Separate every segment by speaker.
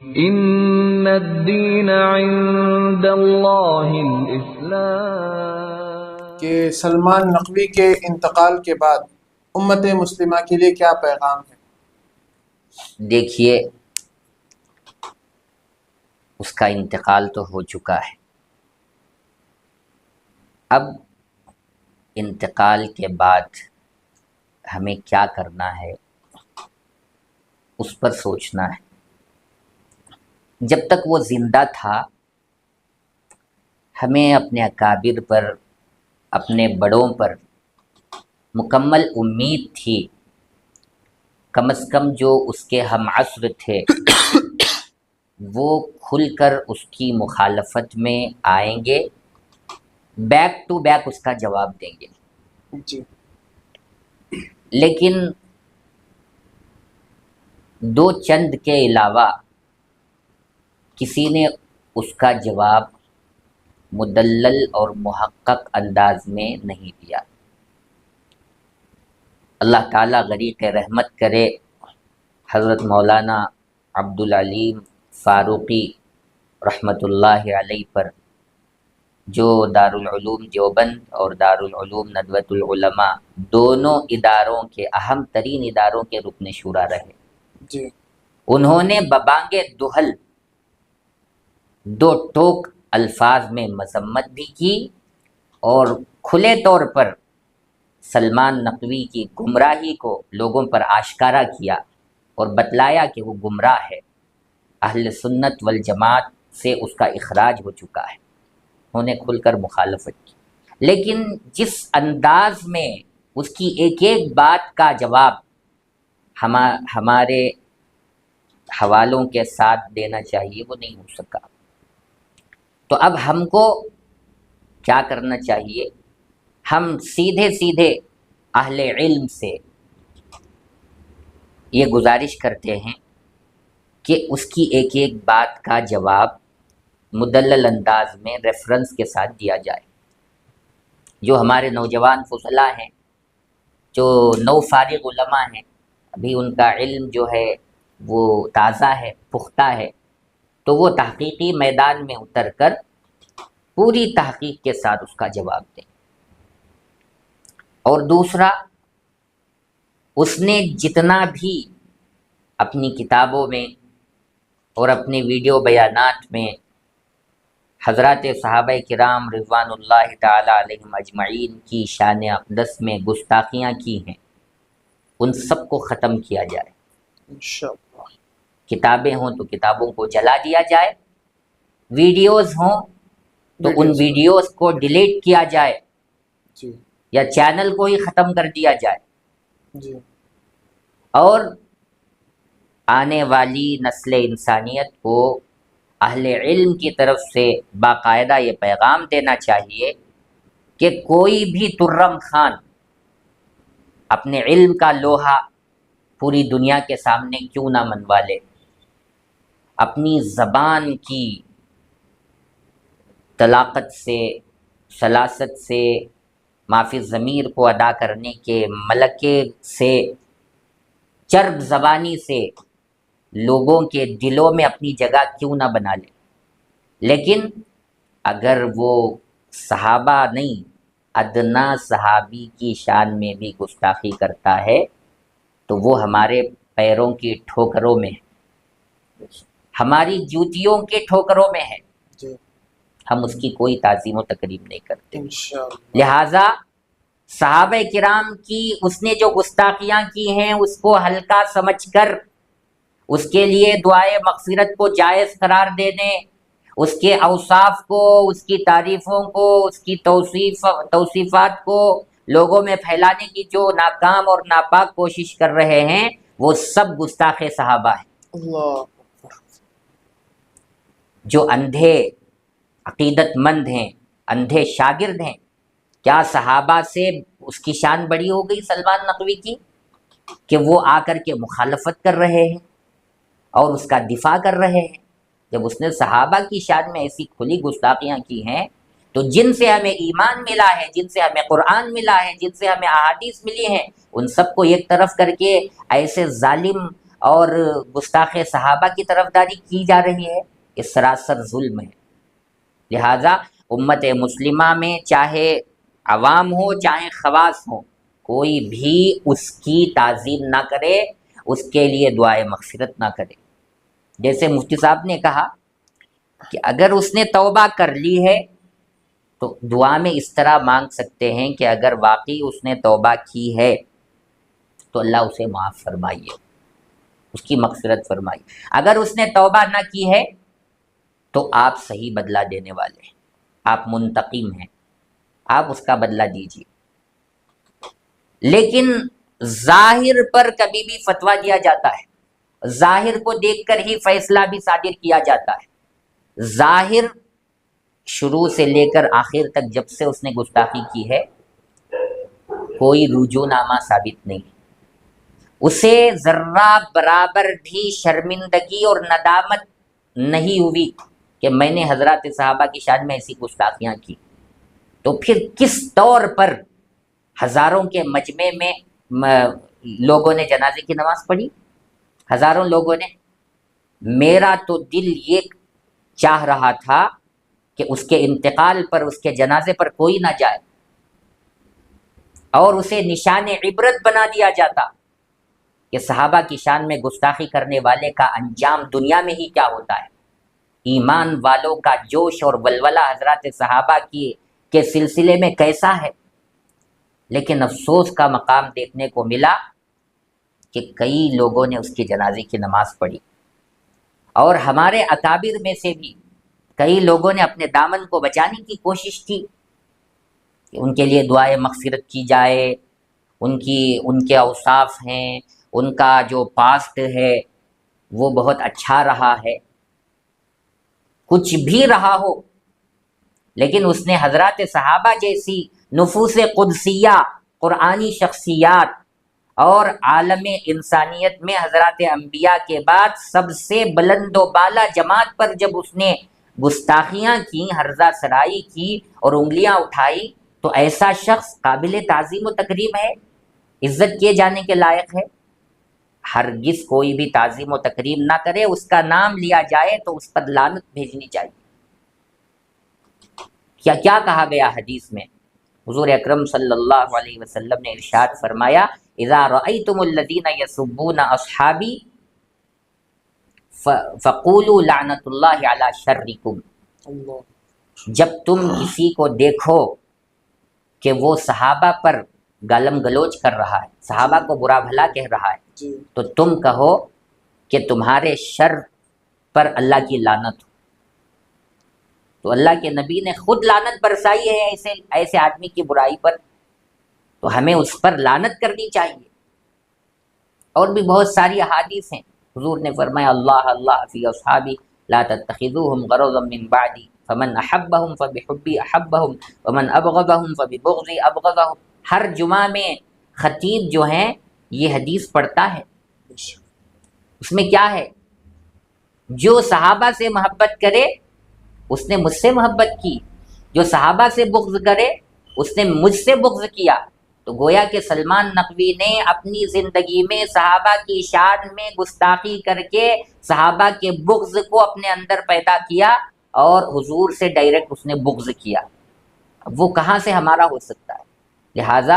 Speaker 1: ان الدین عند اللہ الاسلام۔
Speaker 2: کہ سلمان نقوی کے انتقال کے بعد امت مسلمہ کے لیے کیا پیغام ہے؟
Speaker 3: دیکھیے، اس کا انتقال تو ہو چکا ہے، اب انتقال کے بعد ہمیں کیا کرنا ہے اس پر سوچنا ہے۔ جب تک وہ زندہ تھا ہمیں اپنے اکابر پر، اپنے بڑوں پر مکمل امید تھی، کم از کم جو اس کے ہم عصر تھے وہ کھل کر اس کی مخالفت میں آئیں گے، بیک ٹو بیک اس کا جواب دیں گے۔
Speaker 2: جی
Speaker 3: لیکن دو چند کے علاوہ کسی نے اس کا جواب مدلل اور محقق انداز میں نہیں دیا۔ اللہ تعالیٰ غریق رحمت کرے حضرت مولانا عبدالعلیم فاروقی رحمۃ اللہ علیہ پر، جو دارالعلوم دیوبند اور دارالعلوم ندوۃ العلماء دونوں اداروں کے اہم ترین اداروں کے رکن شورا رہے۔
Speaker 2: جی
Speaker 3: انہوں نے ببانگ دہل دو ٹوک الفاظ میں مذمت بھی کی اور کھلے طور پر سلمان نقوی کی گمراہی کو لوگوں پر آشکارا کیا اور بتلایا کہ وہ گمراہ ہے، اہل سنت والجماعت سے اس کا اخراج ہو چکا ہے۔ انہوں نے کھل کر مخالفت کی، لیکن جس انداز میں اس کی ایک ایک بات کا جواب ہمارے حوالوں کے ساتھ دینا چاہیے وہ نہیں ہو سکا۔ تو اب ہم کو کیا کرنا چاہیے؟ ہم سیدھے سیدھے اہل علم سے یہ گزارش کرتے ہیں کہ اس کی ایک ایک بات کا جواب مدلل انداز میں ریفرنس کے ساتھ دیا جائے۔ جو ہمارے نوجوان فضلاء ہیں، جو نو فارغ علماء ہیں، ابھی ان کا علم جو ہے وہ تازہ ہے، پختہ ہے، تو وہ تحقیقی میدان میں اتر کر پوری تحقیق کے ساتھ اس کا جواب دیں۔ اور دوسرا، اس نے جتنا بھی اپنی کتابوں میں اور اپنے ویڈیو بیانات میں حضرات صحابہ کرام رضوان اللہ تعالی علیہم اجمعین کی شان اقدس میں گستاخیاں کی ہیں، ان سب کو ختم کیا جائے۔
Speaker 2: انشاءاللہ
Speaker 3: کتابیں ہوں تو کتابوں کو جلا دیا جائے، ویڈیوز ہوں تو ان ویڈیوز کو ڈیلیٹ کیا جائے
Speaker 2: جی
Speaker 3: یا چینل کو ہی ختم کر دیا جائے،
Speaker 2: جی
Speaker 3: اور آنے والی نسل انسانیت کو اہل علم کی طرف سے باقاعدہ یہ پیغام دینا چاہیے کہ کوئی بھی ترم خان اپنے علم کا لوہا پوری دنیا کے سامنے کیوں نہ منوا لے، اپنی زبان کی طلاقت سے، سلاست سے، معافی ضمیر کو ادا کرنے کے ملکے سے، چرب زبانی سے لوگوں کے دلوں میں اپنی جگہ کیوں نہ بنا لے، لیکن اگر وہ صحابہ نہیں ادنا صحابی کی شان میں بھی گستاخی کرتا ہے تو وہ ہمارے پیروں کی ٹھوکروں میں ہے، ہماری جوتیوں کے ٹھوکروں میں ہے،
Speaker 2: جی
Speaker 3: ہم اس کی کوئی تعظیم و تکریم نہیں کرتے۔
Speaker 2: انشاءاللہ
Speaker 3: لہٰذا صحابہ کرام کی اس نے جو گستاخیاں کی ہیں اس کو ہلکا سمجھ کر اس کے لیے دعائے مغفرت کو جائز قرار دینے، اس کے اوصاف کو، اس کی تعریفوں کو، اس کی توصیفات کو لوگوں میں پھیلانے کی جو ناکام اور ناپاک کوشش کر رہے ہیں وہ سب گستاخ صحابہ ہیں۔
Speaker 2: اللہ
Speaker 3: جو اندھے عقیدت مند ہیں، اندھے شاگرد ہیں، کیا صحابہ سے اس کی شان بڑی ہو گئی سلمان نقوی کی کہ وہ آ کر کے مخالفت کر رہے ہیں اور اس کا دفاع کر رہے ہیں؟ جب اس نے صحابہ کی شان میں ایسی کھلی گستاخیاں کی ہیں تو جن سے ہمیں ایمان ملا ہے، جن سے ہمیں قرآن ملا ہے، جن سے ہمیں احادیث ملی ہیں، ان سب کو ایک طرف کر کے ایسے ظالم اور گستاخ صحابہ کی طرفداری کی جا رہی ہے، یہ سراسر ظلم ہے۔ لہٰذا امت مسلمہ میں چاہے عوام ہو چاہے خواص ہو، کوئی بھی اس کی تعظیم نہ کرے، اس کے لیے دعائے مغفرت نہ کرے۔ جیسے مفتی صاحب نے کہا کہ اگر اس نے توبہ کر لی ہے تو دعا میں اس طرح مانگ سکتے ہیں کہ اگر واقعی اس نے توبہ کی ہے تو اللہ اسے معاف فرمائیے، اس کی مغفرت فرمائیے۔ اگر اس نے توبہ نہ کی ہے تو آپ صحیح بدلہ دینے والے ہیں، آپ منتقم ہیں، آپ اس کا بدلہ دیجیے۔ لیکن ظاہر پر کبھی بھی فتویٰ دیا جاتا ہے، ظاہر کو دیکھ کر ہی فیصلہ بھی صادر کیا جاتا ہے۔ ظاہر شروع سے لے کر آخر تک جب سے اس نے گستاخی کی ہے کوئی رجوع نامہ ثابت نہیں، اسے ذرہ برابر بھی شرمندگی اور ندامت نہیں ہوئی کہ میں نے حضرات صحابہ کی شان میں ایسی گستاخیاں کی، تو پھر کس طور پر ہزاروں کے مجمع میں لوگوں نے جنازے کی نماز پڑھی، ہزاروں لوگوں نے۔ میرا تو دل یہ چاہ رہا تھا کہ اس کے انتقال پر، اس کے جنازے پر کوئی نہ جائے اور اسے نشان عبرت بنا دیا جاتا کہ صحابہ کی شان میں گستاخی کرنے والے کا انجام دنیا میں ہی کیا ہوتا ہے، ایمان والوں کا جوش اور ولولہ حضرات صحابہ کے سلسلے میں کیسا ہے۔ لیکن افسوس کا مقام دیکھنے کو ملا کہ کئی لوگوں نے اس کی جنازے کی نماز پڑھی، اور ہمارے اکابر میں سے بھی کئی لوگوں نے اپنے دامن کو بچانے کی کوشش کی کہ ان کے لیے دعائے مغفرت کی جائے، ان کے اوصاف ہیں، ان کا جو پاسٹ ہے وہ بہت اچھا رہا ہے، کچھ بھی رہا ہو، لیکن اس نے حضرات صحابہ جیسی نفوس قدسیہ، قرآنی شخصیات اور عالم انسانیت میں حضرات انبیاء کے بعد سب سے بلند و بالا جماعت پر جب اس نے گستاخیاں کی، ہرزہ سرائی کی اور انگلیاں اٹھائی، تو ایسا شخص قابل تعظیم و تکریم ہے، عزت کیے جانے کے لائق ہے۔ ہرگز کوئی بھی تعظیم و تکریم نہ کرے، اس کا نام لیا جائے تو اس پر لعنت بھیجنی چاہیے۔ کیا کہا گیا حدیث میں؟ حضور اکرم صلی اللہ علیہ وسلم نے ارشاد فرمایا، اذا رأیتم الذین یسبون اصحابی فقولوا لعنت اللہ علی شرکم، جب تم کسی کو دیکھو کہ وہ صحابہ پر گالم گلوچ کر رہا ہے، صحابہ کو برا بھلا کہہ رہا ہے، تو تم کہو کہ تمہارے شر پر اللہ کی لعنت ہو۔ تو اللہ کے نبی نے خود لعنت برسائی ہے ایسے آدمی کی برائی پر، تو ہمیں اس پر لعنت کرنی چاہیے۔ اور بھی بہت ساری احادیث ہیں، حضور نے فرمایا اللہ اللہ فی اصحابی لا تتخذوهم غرضا من بعدی فمن احبهم فبحبی احبهم ومن ابغضهم فببغضی ابغضهم۔ ہر جمعہ میں خطیب جو ہیں یہ حدیث پڑھتا ہے، اس میں کیا ہے؟ جو صحابہ سے محبت کرے اس نے مجھ سے محبت کی، جو صحابہ سے بغض کرے اس نے مجھ سے بغض کیا۔ تو گویا کہ سلمان نقوی نے اپنی زندگی میں صحابہ کی شان میں گستاخی کر کے صحابہ کے بغض کو اپنے اندر پیدا کیا، اور حضور سے ڈائریکٹ اس نے بغض کیا۔ اب وہ کہاں سے ہمارا ہو سکتا ہے؟ لہٰذا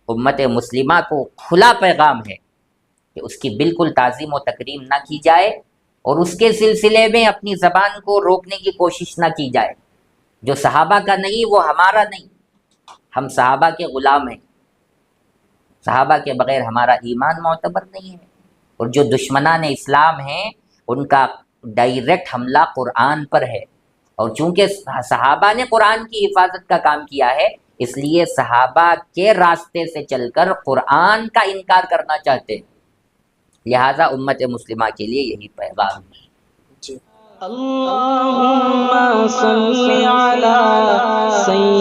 Speaker 3: امت مسلمہ کو کھلا پیغام ہے کہ اس کی بالکل تعظیم و تکریم نہ کی جائے، اور اس کے سلسلے میں اپنی زبان کو روکنے کی کوشش نہ کی جائے۔ جو صحابہ کا نہیں وہ ہمارا نہیں، ہم صحابہ کے غلام ہیں، صحابہ کے بغیر ہمارا ایمان معتبر نہیں ہے۔ اور جو دشمنان اسلام ہیں ان کا ڈائریکٹ حملہ قرآن پر ہے، اور چونکہ صحابہ نے قرآن کی حفاظت کا کام کیا ہے اس لیے صحابہ کے راستے سے چل کر قرآن کا انکار کرنا چاہتے ہیں۔ لہٰذا امت مسلمہ کے لیے یہی پیغام ہے۔
Speaker 4: اللہم صلی علی سیدنا